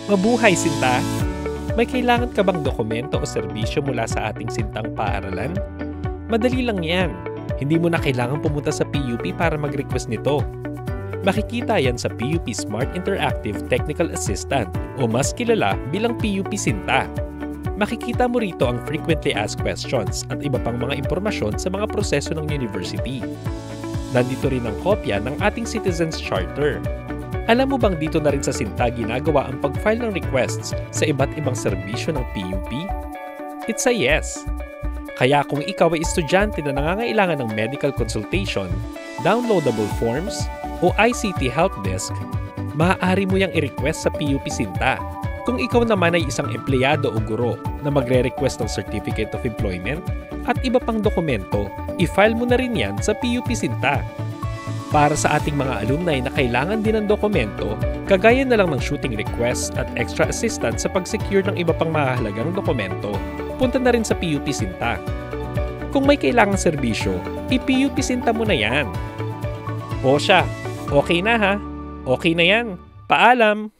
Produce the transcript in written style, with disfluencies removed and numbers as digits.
Mabuhay, Sinta! May kailangan ka bang dokumento o serbisyo mula sa ating sintang paaralan? Madali lang yan. Hindi mo na kailangan pumunta sa PUP para mag-request nito. Makikita yan sa PUP Smart Interactive Technical Assistant o mas kilala bilang PUP Sinta. Makikita mo rito ang frequently asked questions at iba pang mga impormasyon sa mga proseso ng university. Nandito rin ang kopya ng ating Citizens Charter. Alam mo bang dito na rin sa Sinta ginagawa ang pag-file ng requests sa iba't ibang serbisyo ng PUP? It's a yes! Kaya kung ikaw ay estudyante na nangangailangan ng medical consultation, downloadable forms, o ICT helpdesk, maaari mo yang i-request sa PUP Sinta. Kung ikaw naman ay isang empleyado o guro na magre-request ng Certificate of Employment at iba pang dokumento, i-file mo na rin yan sa PUP Sinta. Para sa ating mga alumni na kailangan din ng dokumento, kagaya na lang ng shooting request at extra assistance sa pag-secure ng iba pang mahalagang dokumento, punta na rin sa PUP Sinta. Kung may kailangang serbisyo, i-PUP Sinta mo na yan. O siya, okay na ha? Okay na yan. Paalam!